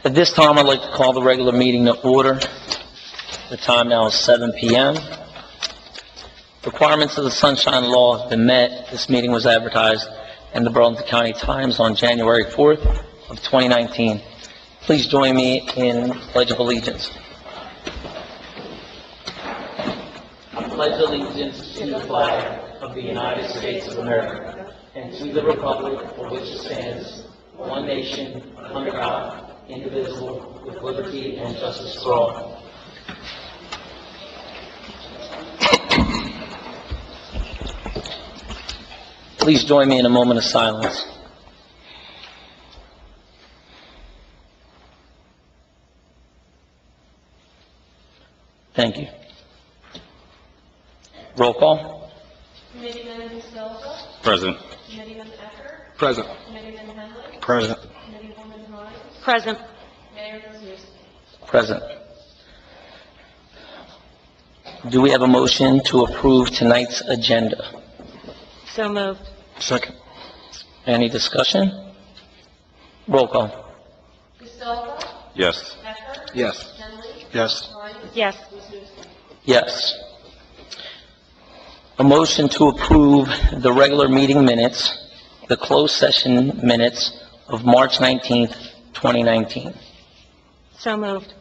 At this time, I'd like to call the regular meeting to order. The time now is 7 p.m. Requirements of the Sunshine Law have been met. This meeting was advertised in the Burlington County Times on January 4th of 2019. Please join me in Pledge of Allegiance. I pledge allegiance to the flag of the United States of America and to the republic for which it stands, one nation, under God, indivisible, with liberty and justice for all. Please join me in a moment of silence. Thank you. Roll call. Committeeman Silva. Present. Committeeman Ecker. Present. Committeeman Henley. Present. Committeewoman Hines. Present. Mayor Wisniewski. Present. Do we have a motion to approve tonight's agenda? So moved. Second. Any discussion? Roll call. Silva. Yes. Ecker. Yes. Henley. Yes. Hines. Yes. Wisniewski. Yes. A motion to approve the regular meeting minutes, the closed session minutes of March 19th, 2019. So moved.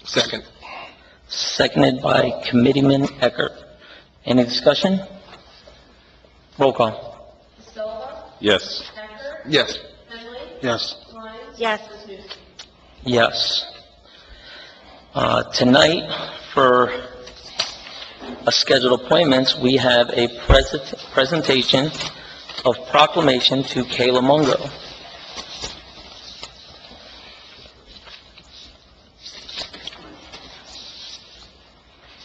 Second. Seconded by Committeeman Eckert. Any discussion? Roll call. Silva. Yes. Ecker. Yes. Henley. Yes. Hines. Yes. Wisniewski. Yes. Tonight, for scheduled appointments, we have a presentation of proclamation to Kayla Mungo.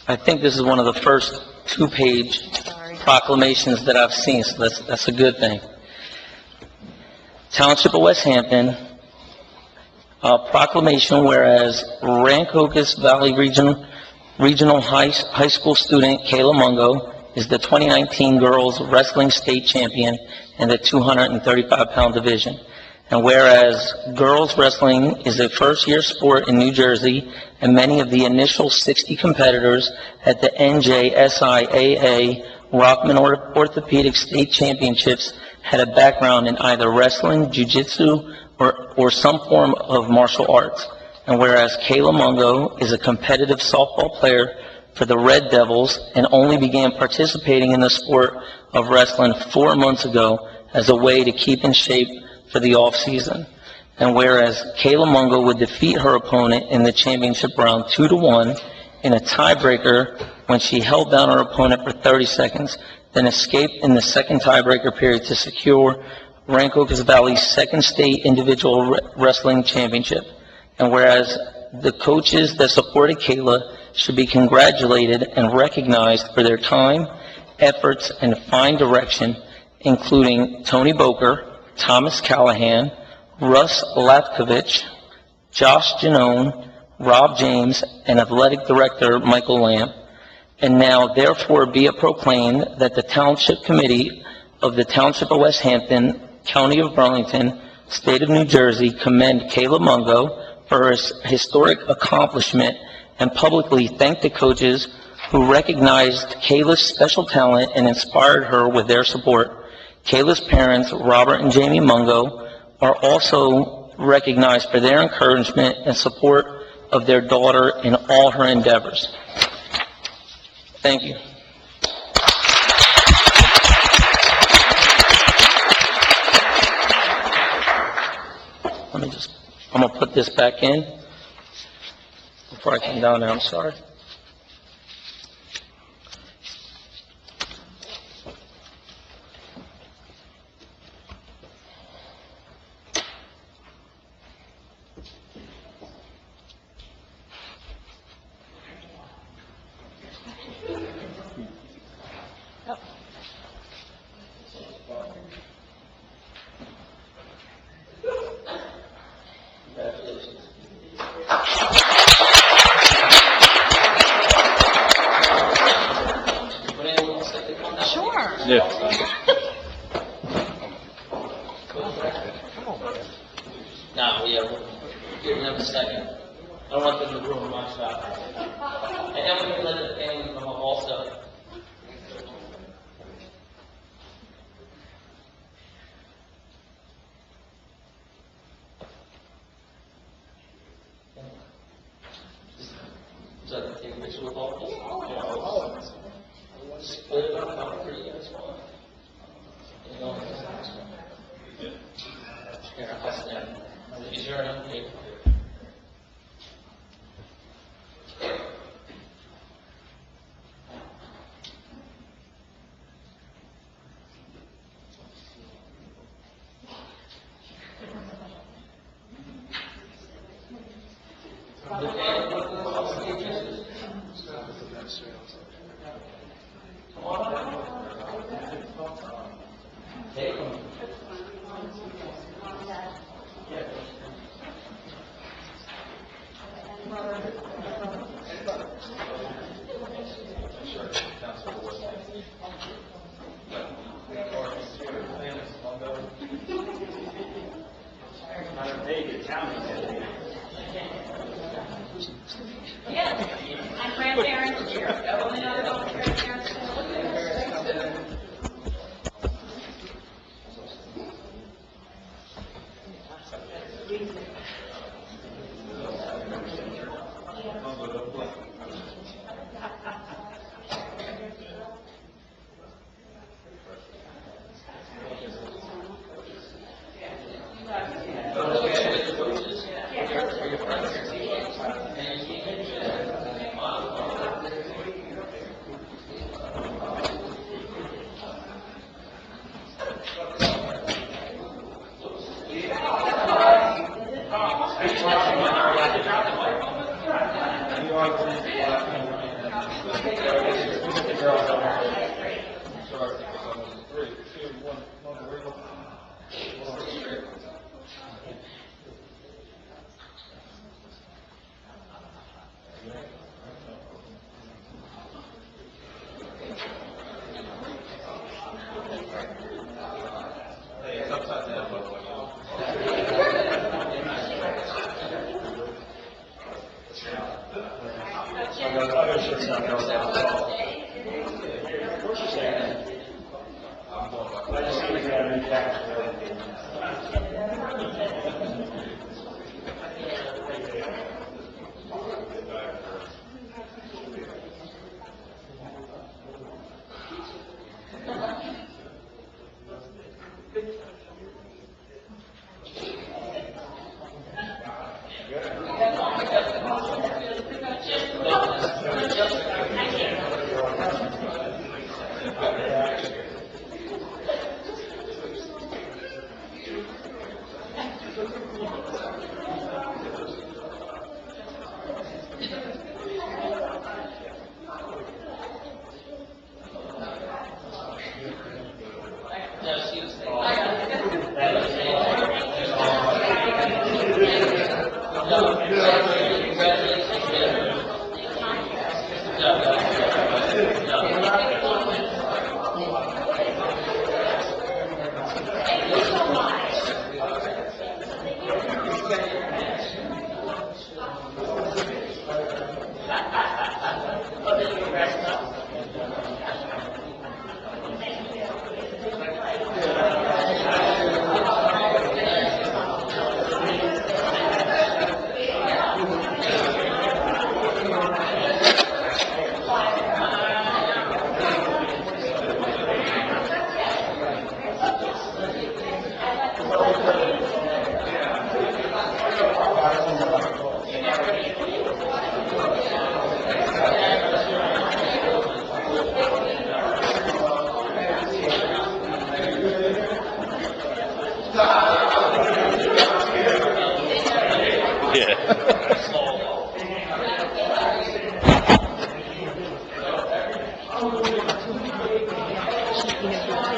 I think this is one of the first two-page proclamations that I've seen, so that's a good thing. Township of West Hampton, proclamation, whereas Rancocas Valley Regional High School student Kayla Mungo is the 2019 Girls Wrestling State Champion in the 235-pound division. And whereas girls wrestling is a first-year sport in New Jersey, and many of the initial 60 competitors at the NJSIAA Rockman Orthopedic State Championships had a background in either wrestling, jiu-jitsu, or some form of martial arts. And whereas Kayla Mungo is a competitive softball player for the Red Devils and only began participating in the sport of wrestling 4 months ago as a way to keep in shape for the off-season. And whereas Kayla Mungo would defeat her opponent in the championship round 2-1 in a tiebreaker when she held down her opponent for 30 seconds, then escaped in the second tiebreaker period to secure Rancocas Valley's second state individual wrestling championship. And whereas the coaches that supported Kayla should be congratulated and recognized for their time, efforts, and fine direction, including Tony Boker, Thomas Callahan, Russ Latkovich, Josh Janone, Rob James, and Athletic Director Michael Lamb. And now, therefore, be it proclaimed that the Township Committee of the Township of West Hampton, County of Burlington, State of New Jersey, commend Kayla Mungo for her historic accomplishment and publicly thank the coaches who recognized Kayla's special talent and inspired her with their support. Kayla's parents, Robert and Jamie Mungo, are also recognized for their encouragement and support of their daughter in all her endeavors. Thank you. I'm going to put this back in before I come down there. I'm sorry. Yeah. No, yeah. Here, we have a second. I don't want them to ruin my shot. And then we can let the family come up also. So I can take a picture with all of us? Split it up about 3 years. You know, here, I'll stand. Is your name? Okay. And grandparents here. Only other grandparents.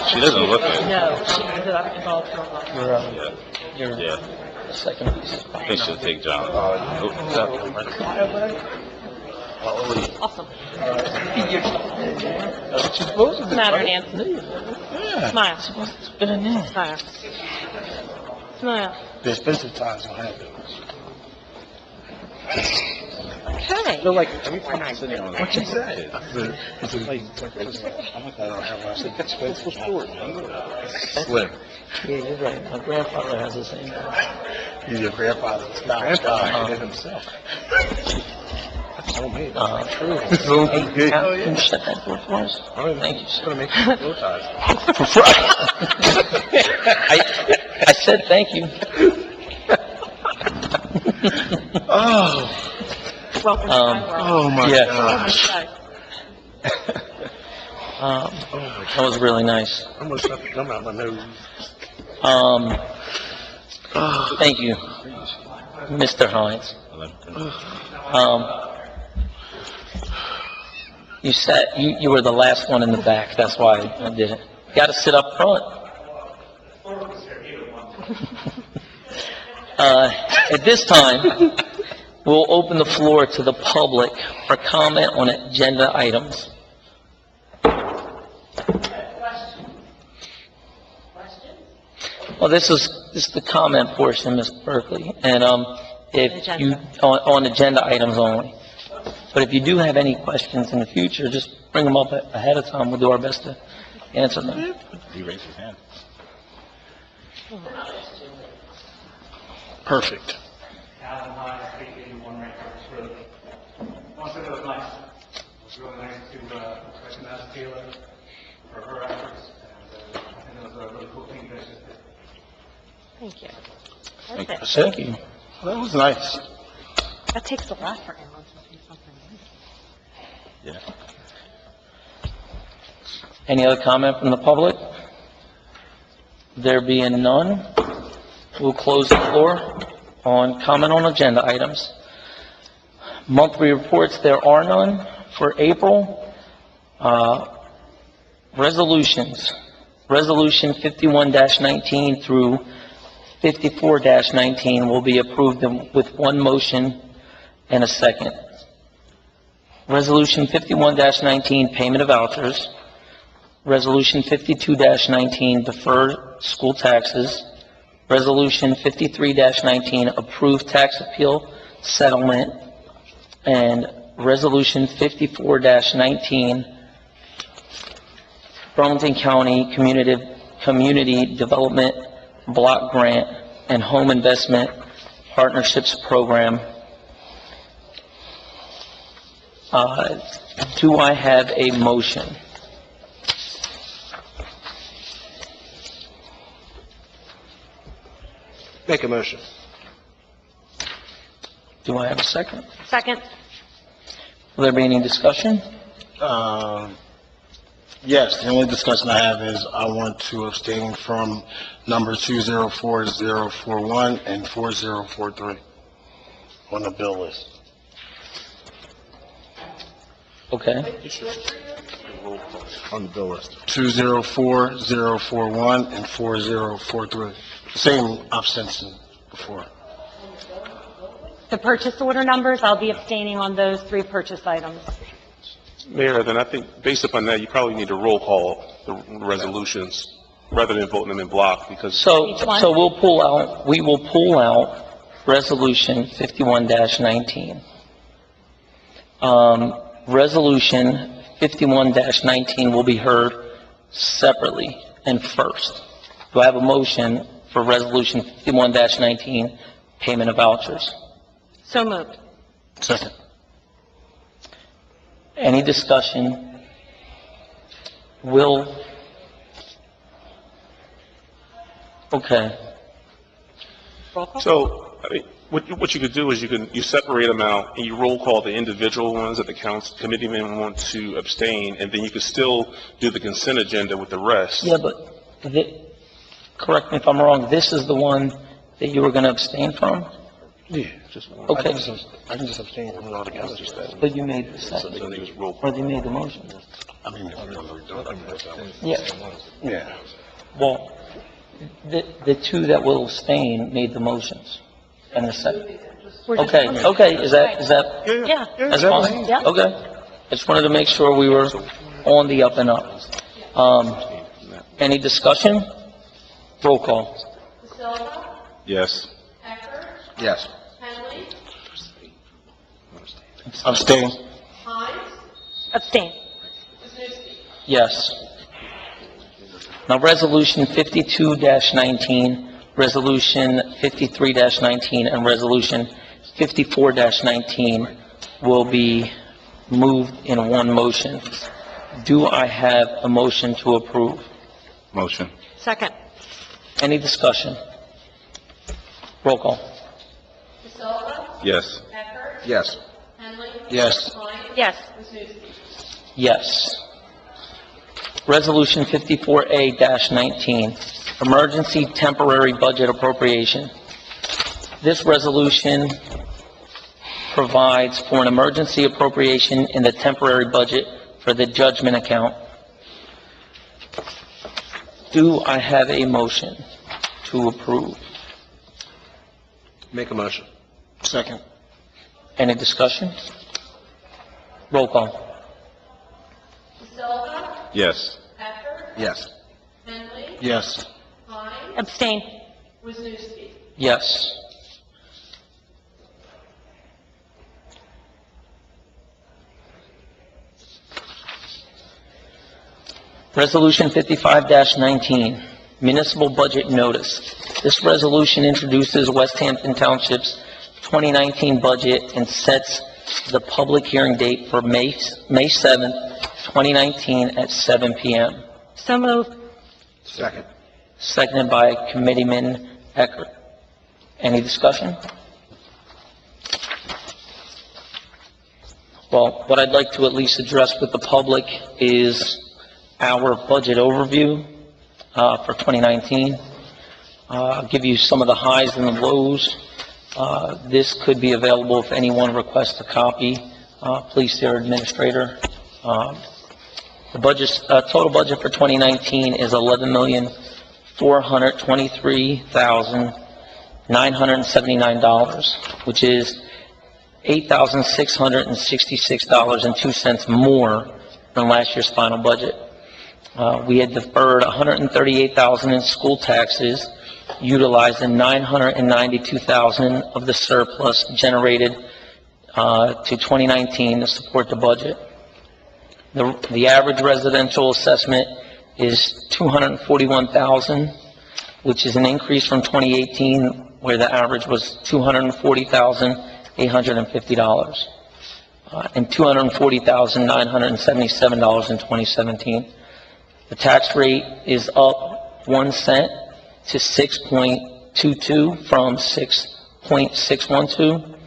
She doesn't look it. No, she's involved for a while. You're Yeah. the second piece. I think she'll take John. Awesome. She's supposed to What's the matter, Nancy? Smile. be in there. Smile. Smile. The expensive times don't have it. Okay. Like, every time I'm sitting on what you say? Slim. Yeah, you're right. My grandfather has the same name. He's your grandfather's grandfather. He did himself. That's homemade. True. Hey, Can you shut that door for us? Thank you, sir. gonna make you blow ties. I said thank you. Oh, Welcome to my world. oh my Yeah. gosh. Okay. That was really nice. I almost got the gum out my nose. Thank you, Mr. Hines. You were the last one in the back, that's why I did it. Got to sit up front. At this time, we'll open the floor to the public for comment on agenda items. Well, this is the comment portion, Ms. Berkeley, and if you, on agenda items only. But if you do have any questions in the future, just bring them up ahead of time. We'll do our best to answer them. He raised his hand. Perfect. Alan Hines, 881 Rainforest Road. I want to say that was nice. It was really nice to recognize Taylor for her efforts, and I think it was a really cool thing that she did. Thank you. Perfect. Thank you. That was nice. That takes a lot for Alan to do something. Yeah. Any other comment from the public? There being none, we'll close the floor on comment on agenda items. Monthly reports, there are none. For April, resolutions. Resolution 51-19 through 54-19 will be approved with one motion and a second. Resolution 51-19, payment of vouchers. Resolution 52-19, deferred school taxes. Resolution 53-19, approved tax appeal settlement. And Resolution 54-19, Burlington County Community Development Block Grant and Home Investment Partnerships Program. Do I have a motion? Make a motion. Do I have a second? Second. Will there be any discussion? Yes, the only discussion I have is I want to abstain from number 204041 and 4043 on the bill list. Okay. On the bill list. 204041 and 4043. Same abstention before. The purchase order numbers, I'll be abstaining on those three purchase items. Mayor, then I think based upon that, you probably need to roll call the resolutions rather than voting them in block because So Each one? we will pull out Resolution 51-19. Resolution 51-19 will be heard separately and first. Do I have a motion for Resolution 51-19, payment of vouchers? So moved. Second. Any discussion? Okay. Roll call? so I mean, what you could do is you separate them out and you roll call the individual ones that the council committeemen want to abstain, and then you could still do the consent agenda with the rest. Yeah, but correct me if I'm wrong, this is the one that you were going to abstain from? Yeah, just one. Okay. I can just abstain from all together. But you made the So second, then you just roll or they made the motion. I mean, Yeah, yeah. well, the two that will abstain made the motions, and the second. We're just- Okay, is that, Yeah. that's fine? Yeah. Okay. I just wanted to make sure we were on the up and up. Any discussion? Roll call. Silva, Yes. Eckert, Yes. Henley, Abstain. Abstain. Yes. Now, Resolution 52-19, Resolution 53-19, and Resolution 54-19 will be moved in one motion. Do I have a motion to approve? Motion. Second. Any discussion? Roll call. DeSilva, Yes. Becker, Yes. Henley, Yes. Klein, Yes. Wisniewski. Yes. Resolution 54A-19, Emergency Temporary Budget Appropriation. This resolution provides for an emergency appropriation in the temporary budget for the judgment account. Do I have a motion to approve? Make a motion. Second. Any discussion? Roll call. DeSilva, Yes. Becker, Yes. Henley, Yes. Klein, Abstain. Wisniewski. Yes. Resolution 55-19, Municipal Budget Notice. This resolution introduces West Hampton Township's 2019 budget and sets the public hearing date for May 7th, 2019 at 7 p.m. So moved. Second. Seconded by Committeeman Eckert. Any discussion? Well, what I'd like to at least address with the public is our budget overview for 2019. I'll give you some of the highs and the lows. This could be available if anyone requests a copy. Please see our administrator. The budget, total budget for 2019 is $11,423,979, which is $8,666.02 more than last year's final budget. We had deferred $138,000 in school taxes, utilizing $992,000 of the surplus generated to 2019 to support the budget. The average residential assessment is $241,000, which is an increase from 2018, where the average was $240,850, and $240,977 in 2017. The tax rate is up 1 cent to 6.22 from 6.612.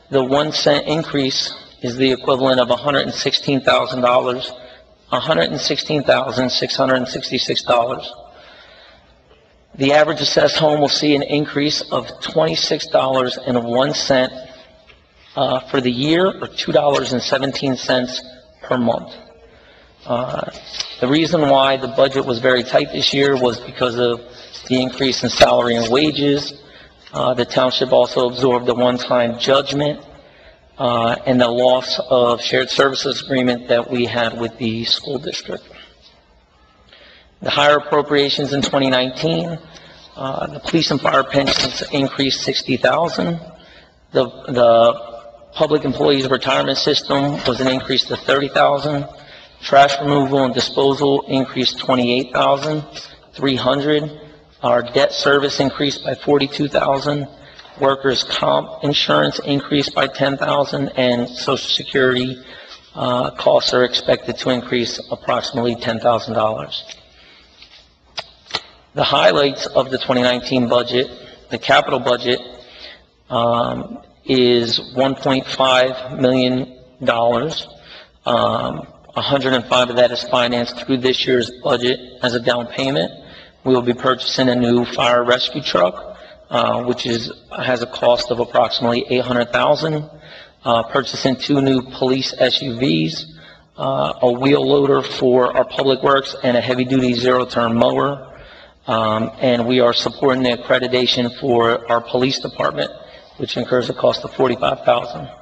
The 1 cent increase is the equivalent of $116,666. The average assessed home will see an increase of $26.01 for the year, or $2.17 per month. The reason why the budget was very tight this year was because of the increase in salary and wages. The township also absorbed a one-time judgment and the loss of shared services agreement that we had with the school district. The higher appropriations in 2019, the police and fire pensions increased $60,000. The public employees retirement system was an increase to $30,000. Trash removal and disposal increased $28,300. Our debt service increased by $42,000. Workers' comp insurance increased by $10,000, and Social Security costs are expected to increase approximately $10,000. The highlights of the 2019 budget, the capital budget, is $1.5 million. 105 of that is financed through this year's budget as a down payment. We will be purchasing a new fire rescue truck, which has a cost of approximately $800,000. Purchasing 2 new police SUVs, a wheel loader for our public works, and a heavy-duty zero-turn mower. And we are supporting the accreditation for our police department, which incurs a cost of $45,000.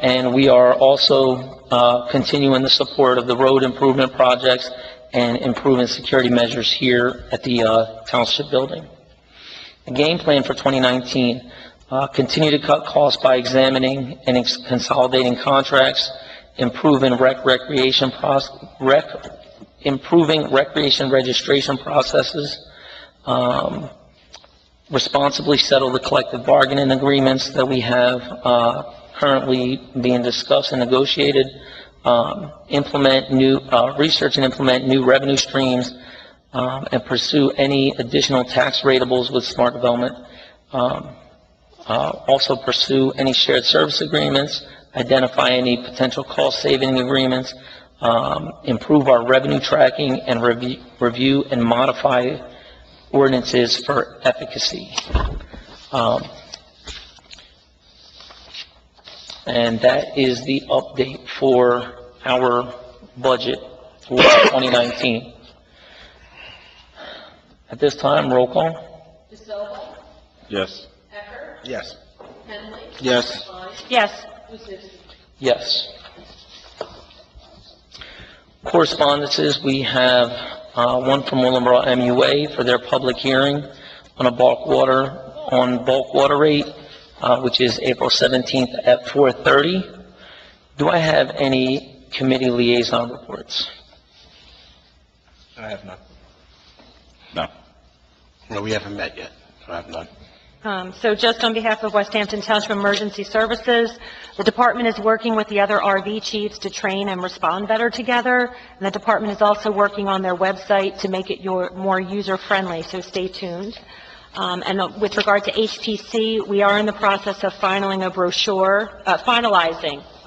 And we are also continuing the support of the road improvement projects and improving security measures here at the township building. The game plan for 2019, Continue to cut costs by examining and consolidating contracts, improving recreation registration processes, responsibly settle the collective bargaining agreements that we have currently being discussed and negotiated, research and implement new revenue streams, and pursue any additional tax ratables with smart development. Also pursue any shared service agreements, identify any potential cost-saving agreements, improve our revenue tracking, and review and modify ordinances for efficacy. And that is the update for our budget for 2019. At this time, roll call. DeSilva, Yes. Eckert, Yes. Henley, Yes. Klein, Yes. Kuzinski. Yes. Correspondences, we have one from Willingboro MUA for their public hearing on bulk water rate, which is April 17th at 4:30. Do I have any committee liaison reports? I have none. No. No, we haven't met yet, so I have none. So just on behalf of West Hampton Township Emergency Services, the department is working with the other RV chiefs to train and respond better together. And the department is also working on their website to make it more user-friendly, so stay tuned. And with regard to HPC, we are in the process of finalizing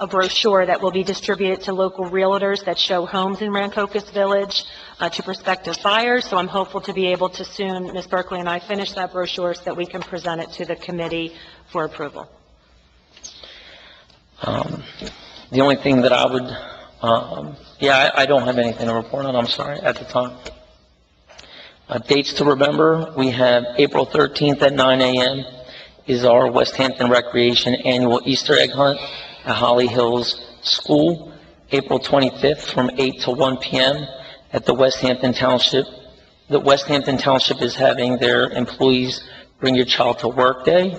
a brochure that will be distributed to local realtors that show homes in Rancocas Village to prospective buyers. So I'm hopeful to be able to soon, Ms. Berkeley and I, finish that brochure so that we can present it to the committee for approval. The only thing that I would, I don't have anything to report on, I'm sorry, at the time. Dates to remember, we have April 13th at 9 a.m. is our West Hampton Recreation Annual Easter Egg Hunt at Holly Hills School. April 25th from 8 to 1 p.m. at the West Hampton Township. The West Hampton Township is having their employees Bring Your Child to Work Day.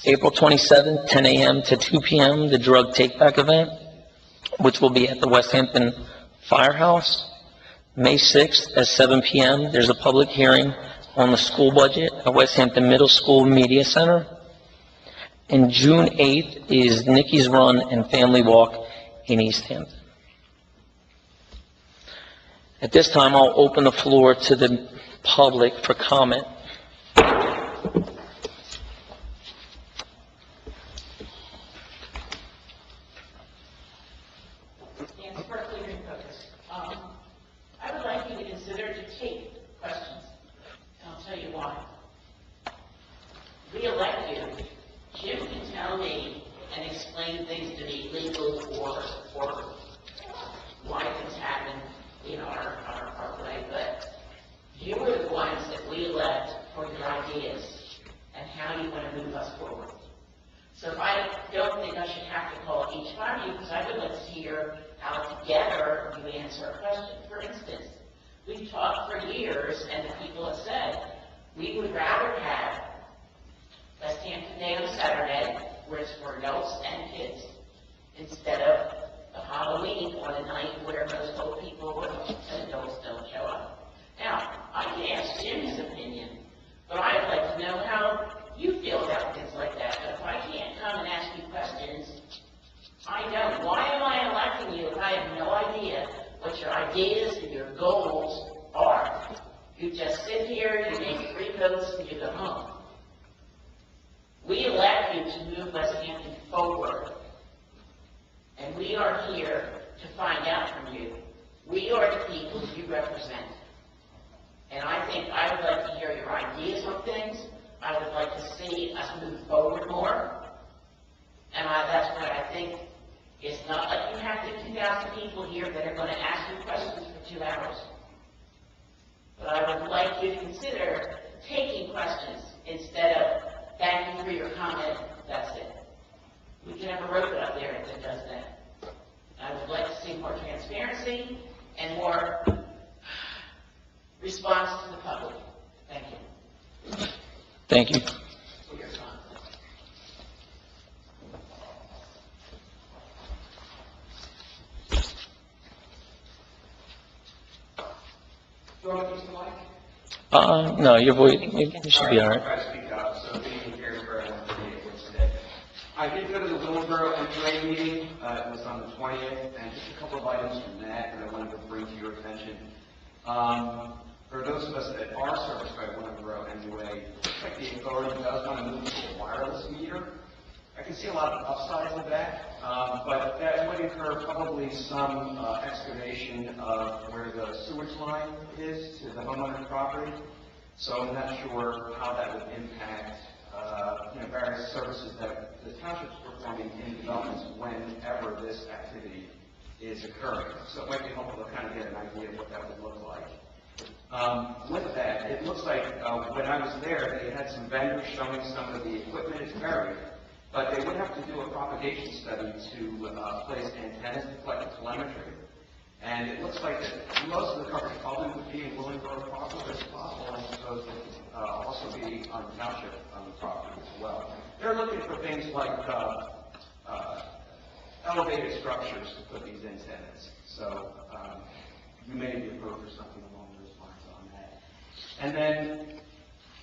April 27th, 10 a.m. to 2 p.m., the Drug Take-Back event, which will be at the West Hampton Firehouse. May 6th at 7 p.m., there's a public hearing on the school budget at West Hampton Middle School Media Center. And June 8th is Nikki's Run and Family Walk in East Hampton. At this time, I'll open the floor to the public for comment. Nancy Berkeley, Green Focus. I would like you to consider to take questions, and I'll tell you why. We elect you. Jim can tell me and explain things to me, legal or why things happen in our way, but you are the ones that we elect for your ideas and how you want to move us forward. So I don't think I should have to call each one of you, because I would like to hear how together you answer a question. For instance, we've talked for years, and the people have said, we would rather have West Hampton Day on Saturday, where it's for adults and kids, instead of a Halloween on a night where most old people and adults don't show up. Now, I can ask Jim his opinion, but I'd like to know how you feel about things like that. But if I can't come and ask you questions, I don't. Why am I electing you if I have no idea what your ideas and your goals are? You just sit here, you make 3 votes, and you go home. We elect you to move West Hampton forward. And we are here to find out from you. We are the people you represent. And I think I would like to hear your ideas on things. I would like to see us move forward more. And that's what I think. It's not like you have 2,000 people here that are going to ask you questions for 2 hours. But I would like you to consider taking questions instead of thank you for your comment, that's it. We can have a robot up there that does that. I would like to see more transparency and more response to the public. Thank you. Thank you. No, your voice, you should be all right. Try to speak up, so being here for everyone to be able to today. I did go to the Willingboro MPA meeting, it was on the 20th, and just a couple of items from that I wanted to bring to your attention. For those of us that are serviced by Willingboro MUA, it looks like the authority does want to move to a wireless meter. I can see a lot of upsides of that, but that would incur probably some excavation of where the sewage line is to the homeowner's property. So I'm not sure how that would impact, various services that the township's performing in developments whenever this activity is occurring. So it might be helpful to kind of get an idea of what that would look like. With that, it looks like when I was there, they had some vendors showing some of the equipment. It's buried. But they would have to do a propagation study to place antennas to collect the telemetry. And it looks like that most of the coverage probably would be in Willingboro property, but it's possible, I suppose, that also be on the township property as well. They're looking for things like elevated structures to put these antennas. So you may be approved for something along those lines on that. And then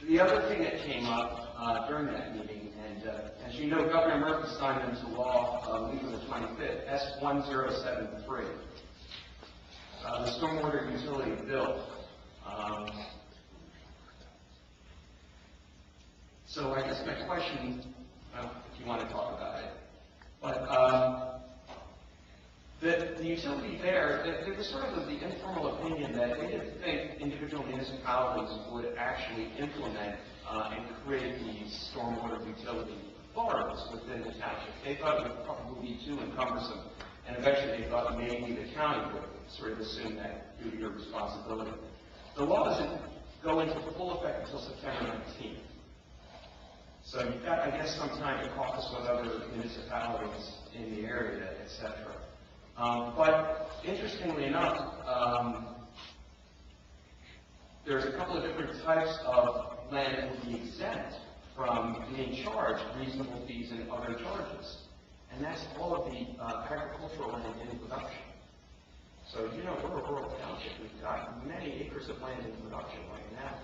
the other thing that came up during that meeting, and as you know, Governor Murphy signed into law week of the 25th, S1073, the stormwater utility bill. So I guess my question, if you want to talk about it, but the utility there was sort of the informal opinion that they didn't think individual municipalities would actually implement and create these stormwater utility authorities within the township. They thought it would probably be too encumbersome, and eventually they thought maybe the county would sort of assume that duty or responsibility. The law doesn't go into full effect until September 19th. So you've got, I guess, some time to caucus with other municipalities in the area, et cetera. But interestingly enough, there's a couple of different types of land that would be exempt from being charged reasonable fees and other charges. And that's all of the agricultural land in production. So, we're a rural township. We've got many acres of land in production right now.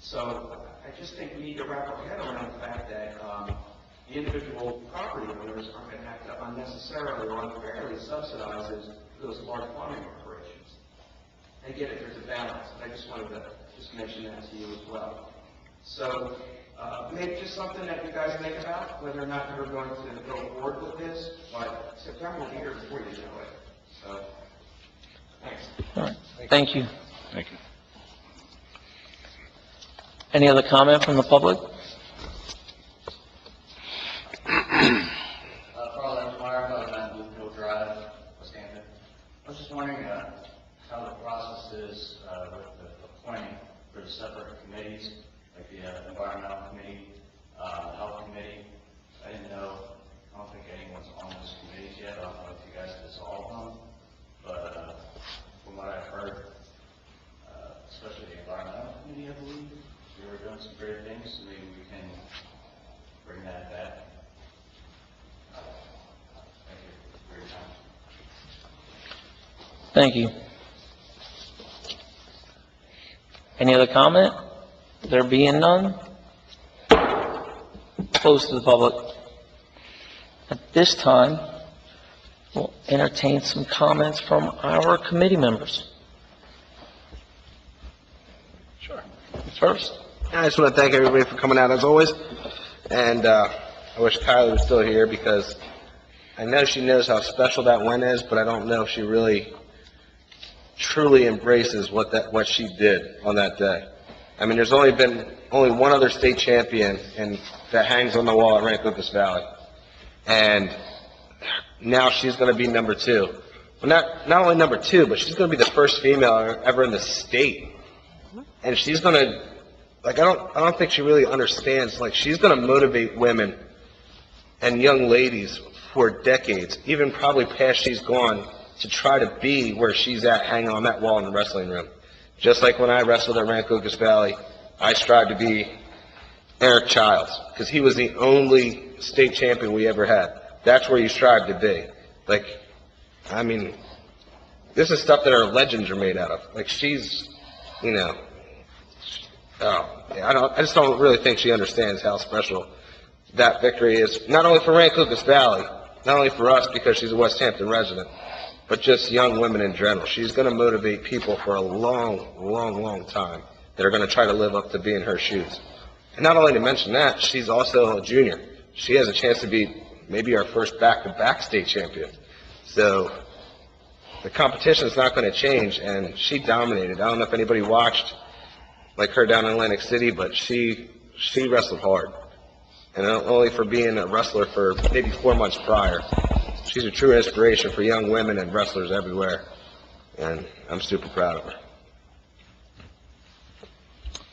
So I just think we need to wrap our head around the fact that the individual property owners aren't going to have to unnecessarily or unfairly subsidize those large farming operations. I get it, there's a balance. I just wanted to mention that to you as well. So maybe just something that you guys think about, whether or not you're going to go forward with this, but September will be here before you know it. So, thanks. All right. Thank you. Thank you. Any other comment from the public? Carl Engelmeyer, 59 Blue Hill Drive, West Hampton. I was just wondering how the process is with the appointing for the separate committees, like the Environmental Committee, the Health Committee. I didn't know, I don't think anyone's on those committees yet. I don't know if you guys dissolved them, but from what I've heard, especially the Environmental Committee, I believe, we were doing some great things, so maybe we can bring that back. Thank you for your time. Thank you. Any other comment? There being none? Close to the public. At this time, we'll entertain some comments from our committee members. Sure. First. I just want to thank everybody for coming out as always. And I wish Kylie was still here because I know she knows how special that win is, but I don't know if she really truly embraces what she did on that day. I mean, there's only one other state champion, and that hangs on the wall at Rancocas Valley. And now she's going to be number 2. Well, not only number 2, but she's going to be the first female ever in the state. And she's going to, I don't think she really understands, she's going to motivate women and young ladies for decades, even probably past she's gone, to try to be where she's at, hanging on that wall in the wrestling room. Just like when I wrestled at Rancocas Valley, I strive to be Eric Childs, because he was the only state champion we ever had. That's where you strive to be. Like, I mean, this is stuff that our legends are made out of. Like, she's, you know, I just don't really think she understands how special that victory is, not only for Rancocas Valley, not only for us because she's a West Hampton resident, but just young women in general. She's going to motivate people for a long, long, long time that are going to try to live up to being her shoes. And not only to mention that, she's also a junior. She has a chance to be maybe our first back-to-back state champion. So the competition's not going to change, and she dominated. I don't know if anybody watched like her down in Atlantic City, but she wrestled hard. And not only for being a wrestler for maybe 4 months prior, she's a true inspiration for young women and wrestlers everywhere. And I'm super proud of her.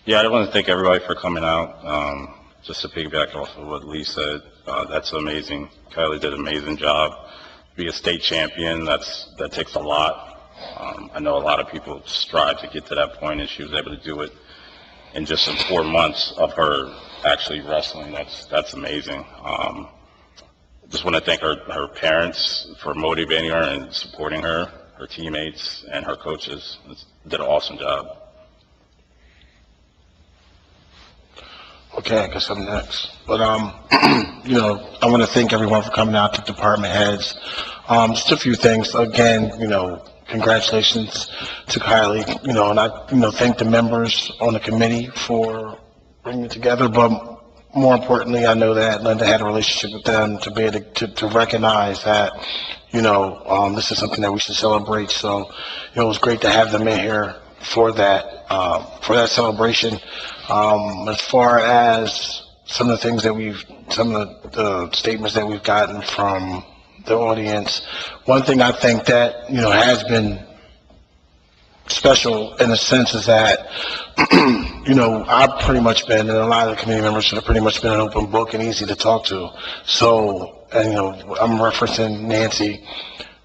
Yeah, I want to thank everybody for coming out. Just to piggyback off of what Lee said, that's amazing. Kylie did an amazing job. Be a state champion, that takes a lot. I know a lot of people strive to get to that point, and she was able to do it in just in 4 months of her actually wrestling. That's amazing. Just want to thank her parents for motivating her and supporting her teammates, and her coaches. Did an awesome job. Okay, I guess I'm next. But, you know, I want to thank everyone for coming out, the department heads. Just a few things. Again, you know, congratulations to Kylie, you know, and I, you know, thank the members on the committee for bringing it together. But more importantly, I know that Linda had a relationship with them to be able to recognize that, you know, this is something that we should celebrate. So, you know, it was great to have them in here for that celebration. As far as some of the things that some of the statements that we've gotten from the audience, one thing I think that, you know, has been special in a sense is that, you know, I've pretty much been, and a lot of the community members have pretty much been an open book and easy to talk to. So, and, you know, I'm referencing Nancy,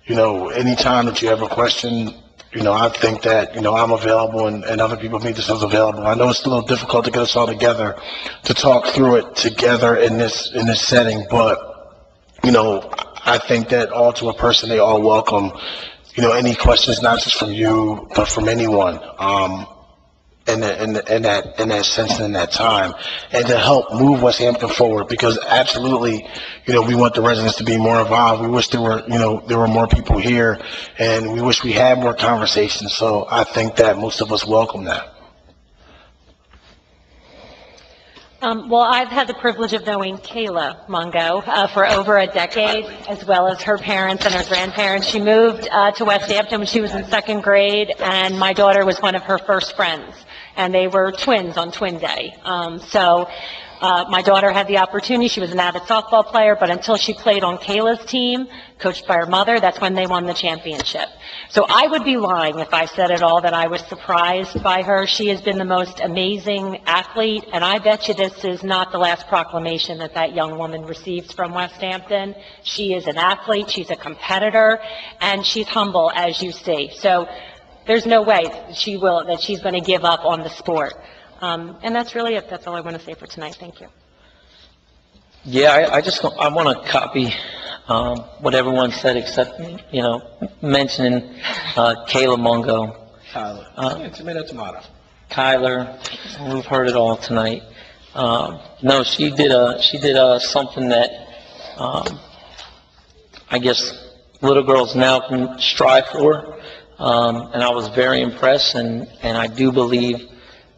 you know, anytime that you have a question, you know, I think that, you know, I'm available and other people make themselves available. I know it's a little difficult to get us all together to talk through it together in this setting, but, you know, I think that all to a person, they all welcome, you know, any questions, not just from you, but from anyone, in that sense and in that time, and to help move West Hampton forward, because absolutely, you know, we want the residents to be more involved. We wish there were more people here, and we wish we had more conversations. So I think that most of us welcome that. Well, I've had the privilege of knowing Kayla Mungo for over a decade, as well as her parents and her grandparents. She moved to West Hampton when she was in second grade, and my daughter was one of her first friends, and they were twins on Twin Day. My daughter had the opportunity. She was an avid softball player, but until she played on Kayla's team, coached by her mother, that's when they won the championship. So I would be lying if I said at all that I was surprised by her. She has been the most amazing athlete, and I bet you this is not the last proclamation that young woman receives from West Hampton. She is an athlete, she's a competitor, and she's humble, as you see. So there's no way that she's going to give up on the sport. And that's really it. That's all I want to say for tonight. Thank you. Yeah, I want to copy what everyone said, except, you know, mentioning Kayla Mungo. Tyler. Tomato. Kyler, we've heard it all tonight. No, she did something that I guess little girls now can strive for, and I was very impressed, and I do believe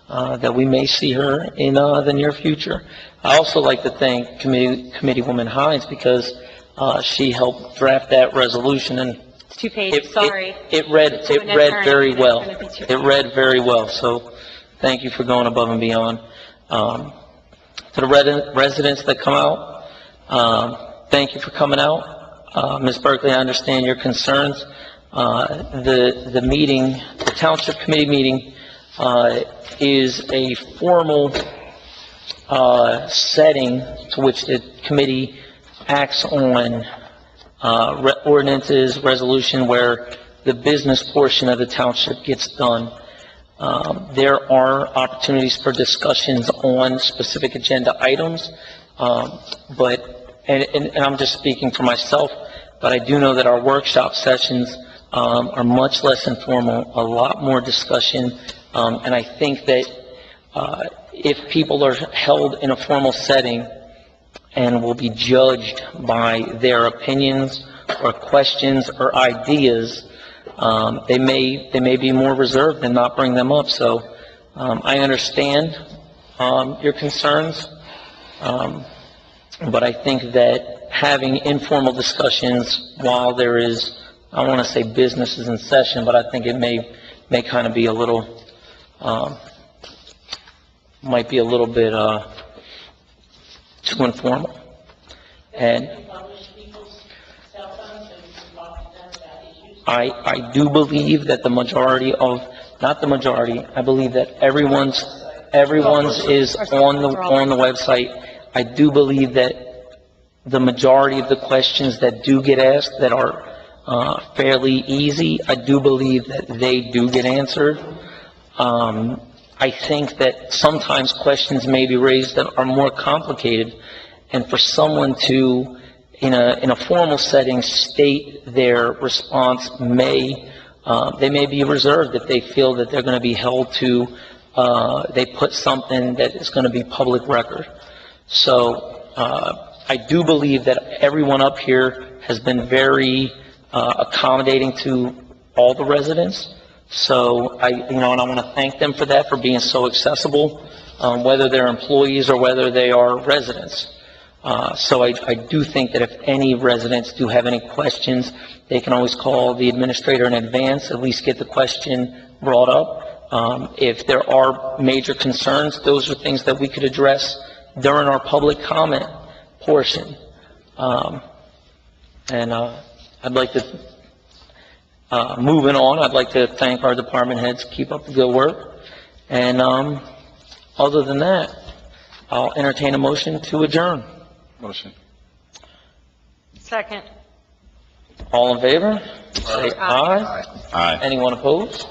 that we may see her in the near future. I also like to thank Committeewoman Hines, because she helped draft that resolution, and It's 2 pages, sorry. it read very well. It read very well, so thank you for going above and beyond. To the residents that come out, thank you for coming out. Ms. Berkeley, I understand your concerns. The meeting, the Township Committee meeting, is a formal setting to which the committee acts on ordinances, resolution, where the business portion of the township gets done. There are opportunities for discussions on specific agenda items, and I'm just speaking for myself, but I do know that our workshop sessions are much less informal, a lot more discussion, and I think that if people are held in a formal setting and will be judged by their opinions or questions or ideas, they may be more reserved and not bring them up. So I understand your concerns, but I think that having informal discussions while there is, I don't want to say business is in session, but I think it may kind of be a little, might be a little bit too informal. And Publish people's cell phones so you can talk to them about issues? I do believe that the majority of, not the majority, I believe that everyone's is on the website. I do believe that the majority of the questions that do get asked that are fairly easy, I do believe that they do get answered. I think that sometimes questions may be raised that are more complicated, and for someone to, in a formal setting, state their response they may be reserved if they feel that they're going to be held to, they put something that is going to be public record. So, I do believe that everyone up here has been very accommodating to all the residents. So and I want to thank them for that, for being so accessible, whether they're employees or whether they are residents. So I do think that if any residents do have any questions, they can always call the administrator in advance, at least get the question brought up. If there are major concerns, those are things that we could address during our public comment portion. And I'd like to, moving on, I'd like to thank our department heads, keep up the good work. And other than that, I'll entertain a motion to adjourn. Motion. Second. All in favor? Say aye. Aye. Anyone opposed?